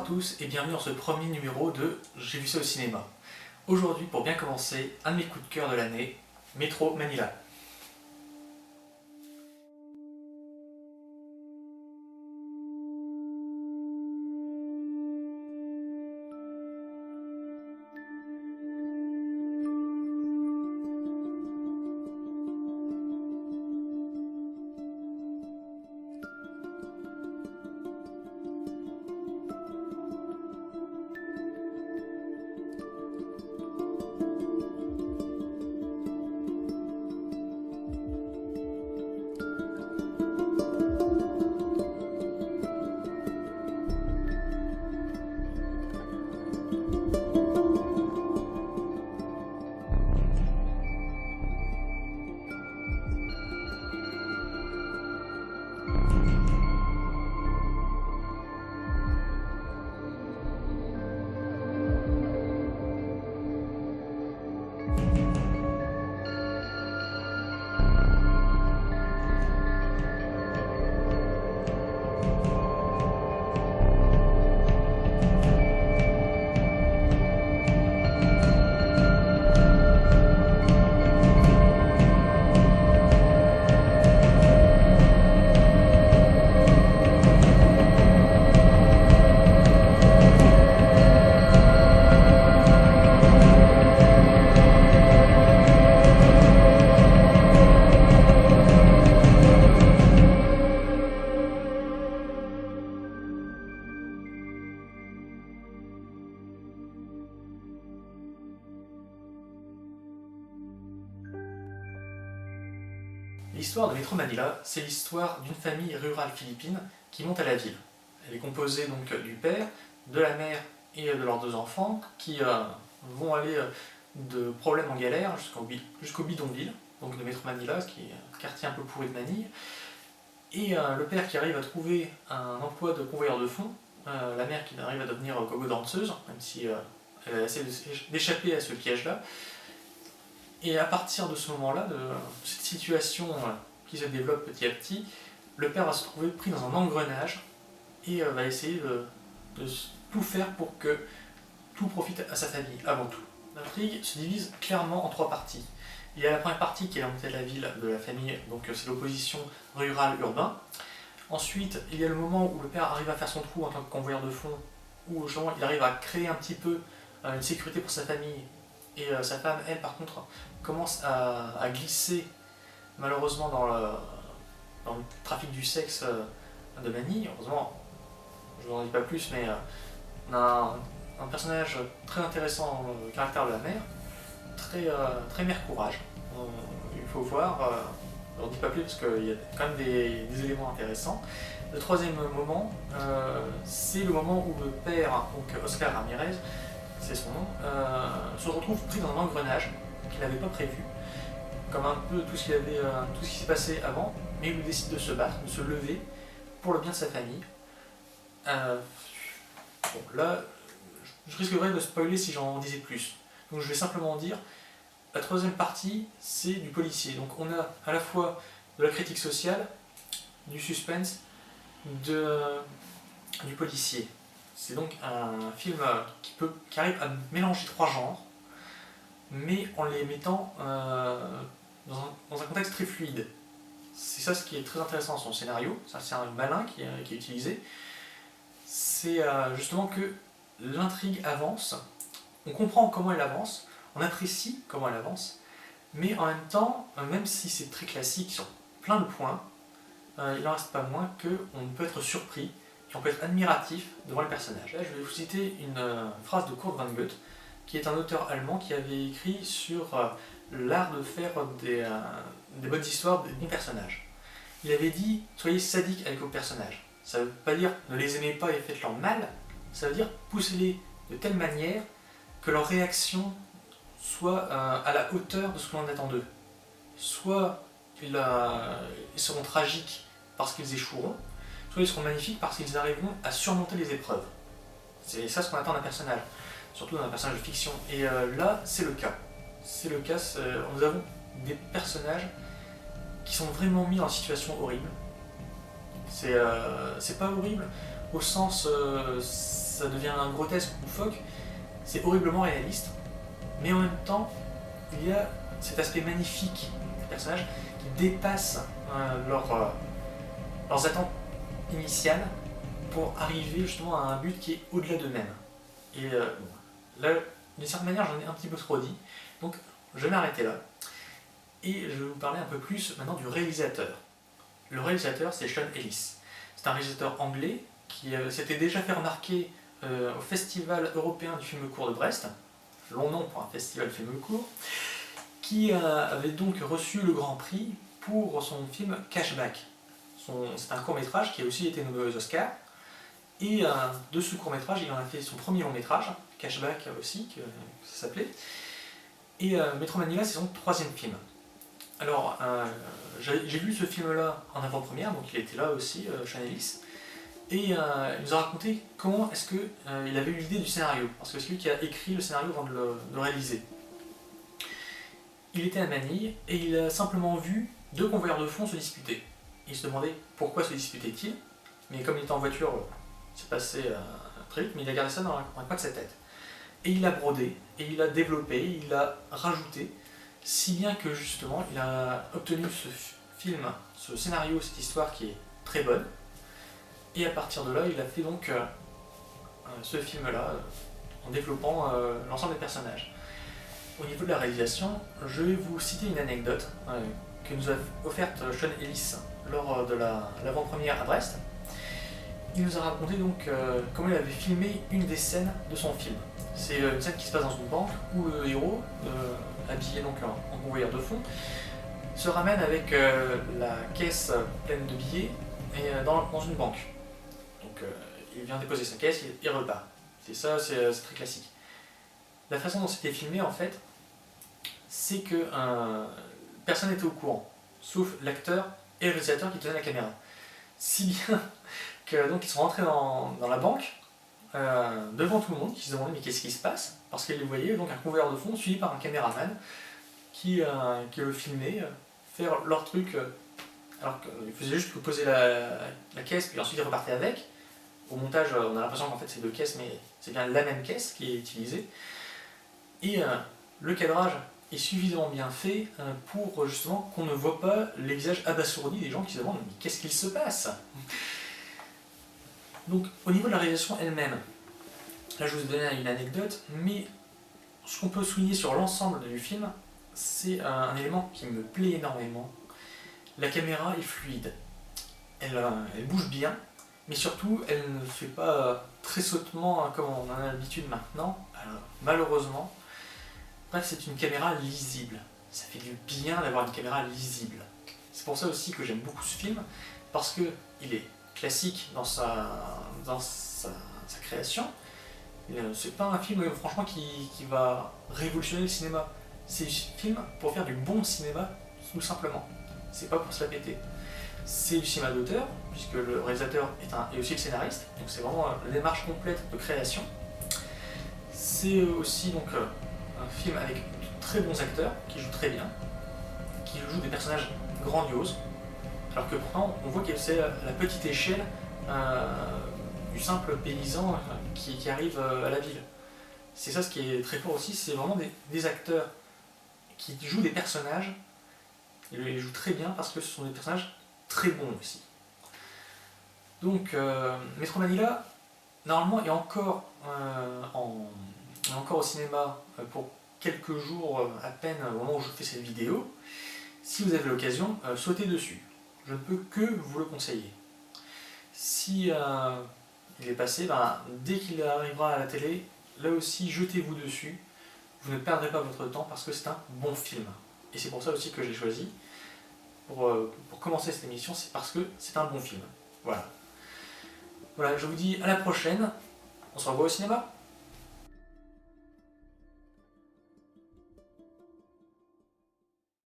tous et bienvenue dans ce premier numéro de J'ai vu ça au cinéma. Aujourd'hui, pour bien commencer, un de mes coups de cœur de l'année, Metro Manila. L'histoire de Metro Manila, c'est l'histoire d'une famille rurale philippine qui monte à la ville. Elle est composée donc du père, de la mère et de leurs deux enfants qui vont aller de problème en galère jusqu'au bidonville, donc de Metro Manila, qui est un quartier un peu pourri de Manille. Et le père qui arrive à trouver un emploi de convoyeur de fonds, la mère qui arrive à devenir gogo danseuse, même si elle a essayé d'échapper à ce piège-là. Et à partir de ce moment-là, de cette situation qui se développe petit à petit, le père va se trouver pris dans un engrenage et va essayer de tout faire pour que tout profite à sa famille, avant tout. L'intrigue se divise clairement en trois parties. Il y a la première partie qui est la montée de la ville de la famille, donc c'est l'opposition rurale-urbain. Ensuite, il y a le moment où le père arrive à faire son trou en tant que convoyeur de fonds, où justement il arrive à créer un petit peu une sécurité pour sa famille. Et sa femme, elle, par contre, commence à glisser, malheureusement, dans le trafic du sexe de Manille. Heureusement, je n'en dis pas plus, mais on a un personnage très intéressant dans le caractère de la mère, très mère courage. Il faut voir, je n'en dis pas plus parce qu'il y a quand même des éléments intéressants. Le troisième moment, c'est le moment où le père, donc Oscar Ramirez, c'est son nom, se retrouve pris dans un engrenage qu'il n'avait pas prévu, comme un peu tout ce qui s'est passé avant, mais il décide de se battre, de se lever pour le bien de sa famille. Bon, là, je risquerais de spoiler si j'en disais plus. Donc je vais simplement dire, la troisième partie, c'est du policier. Donc on a à la fois de la critique sociale, du suspense, du policier. C'est donc un film qui arrive à mélanger trois genres, mais en les mettant dans un contexte très fluide. C'est ça ce qui est très intéressant dans son scénario, ça c'est un malin qui est utilisé. C'est justement que l'intrigue avance, on comprend comment elle avance, on apprécie comment elle avance, mais en même temps, même si c'est très classique sur plein de points, il n'en reste pas moins qu'on peut être surpris, on peut être admiratif devant le personnage. Là, je vais vous citer une phrase de Kurt Vonnegut, qui est un auteur allemand qui avait écrit sur l'art de faire des bonnes histoires, des bons personnages. Il avait dit « Soyez sadiques avec vos personnages ». Ça ne veut pas dire « ne les aimez pas et faites-leur mal », ça veut dire « poussez-les de telle manière que leur réaction soit à la hauteur de ce que l'on attend d'eux. Soit ils seront tragiques parce qu'ils échoueront, soit ils seront magnifiques parce qu'ils arriveront à surmonter les épreuves. C'est ça ce qu'on attend d'un personnage, surtout dans un personnage de fiction. Et là, c'est le cas. C'est le cas, nous avons des personnages qui sont vraiment mis dans une situation horrible. C'est pas horrible au sens ça devient grotesque ou loufoque, c'est horriblement réaliste, mais en même temps, il y a cet aspect magnifique des personnages qui dépassent leurs attentes initiales pour arriver justement à un but qui est au-delà d'eux-mêmes. Et là, d'une certaine manière, j'en ai un petit peu trop dit, donc je vais m'arrêter là. Et je vais vous parler un peu plus maintenant du réalisateur. Le réalisateur, c'est Sean Ellis. C'est un réalisateur anglais qui s'était déjà fait remarquer au Festival européen du film court de Brest, long nom pour un festival film court, qui avait donc reçu le Grand Prix pour son film Cashback. C'est un court-métrage qui a aussi été nommé aux Oscars. Et de ce court-métrage, il en a fait son premier long-métrage, Cashback aussi, que ça s'appelait. Et Metro Manila, c'est son troisième film. Alors, j'ai vu ce film-là en avant-première, donc il était là aussi, Sean Ellis. Et il nous a raconté comment est-ce qu'il avait eu l'idée du scénario, parce que c'est lui qui a écrit le scénario avant de le réaliser. Il était à Manille et il a simplement vu deux convoyeurs de fonds se disputer. Il se demandait pourquoi se disputaient-ils, mais comme il était en voiture, c'est passé très vite, mais il a gardé ça dans un coin de sa tête. Et il a brodé, et il a développé, il a rajouté, si bien que justement il a obtenu ce film, ce scénario, cette histoire qui est très bonne. Et à partir de là, il a fait donc ce film-là en développant l'ensemble des personnages. Au niveau de la réalisation, je vais vous citer une anecdote que nous a offerte Sean Ellis lors de l'avant-première à Brest. Il nous a raconté donc comment il avait filmé une des scènes de son film. C'est une scène qui se passe dans une banque où le héros, habillé donc en convoyeur de fonds, se ramène avec la caisse pleine de billets et, dans une banque. Donc il vient déposer sa caisse, il repart. C'est ça, c'est très classique. La façon dont c'était filmé en fait, c'est que personne n'était au courant, sauf l'acteur et le réalisateur qui tenaient la caméra. Si bien que donc ils sont rentrés dans la banque devant tout le monde, qui se demandaient mais qu'est-ce qui se passe, parce qu'ils voyaient donc un convoyeur de fond suivi par un caméraman qui le filmait faire leur truc, alors qu'ils faisaient juste poser la caisse puis ensuite ils repartaient avec. Au montage on a l'impression qu'en fait c'est deux caisses mais c'est bien la même caisse qui est utilisée. Et le cadrage est suffisamment bien fait pour justement qu'on ne voit pas les visages abasourdis des gens qui se demandent mais qu'est-ce qu'il se passe. Donc au niveau de la réalisation elle-même, là je vous ai donné une anecdote, mais ce qu'on peut souligner sur l'ensemble du film, c'est un élément qui me plaît énormément. La caméra est fluide, elle bouge bien, mais surtout elle ne fait pas tressautement comme on en a l'habitude maintenant, malheureusement. Bref, c'est une caméra lisible, ça fait du bien d'avoir une caméra lisible. C'est pour ça aussi que j'aime beaucoup ce film, parce qu'il est classique dans sa création. C'est pas un film franchement qui va révolutionner le cinéma. C'est un film pour faire du bon cinéma, tout simplement. C'est pas pour se la péter. C'est du cinéma d'auteur, puisque le réalisateur est aussi le scénariste, donc c'est vraiment la démarche complète de création. C'est aussi donc un film avec de très bons acteurs qui jouent très bien, qui jouent des personnages grandioses, alors que pourtant on voit que c'est la petite échelle du simple paysan qui arrive à la ville. C'est ça ce qui est très fort aussi, c'est vraiment des acteurs qui jouent des personnages, et ils les jouent très bien parce que ce sont des personnages très bons aussi. Donc Metro Manila, normalement, est encore au cinéma pour quelques jours à peine au moment où je fais cette vidéo. Si vous avez l'occasion, sautez dessus. Je ne peux que vous le conseiller. Si il est passé, dès qu'il arrivera à la télé, là aussi jetez-vous dessus. Vous ne perdrez pas votre temps parce que c'est un bon film. Et c'est pour ça aussi que je l'ai choisi. Pour commencer cette émission, c'est parce que c'est un bon film. Voilà. Voilà, je vous dis à la prochaine. On se revoit au cinéma.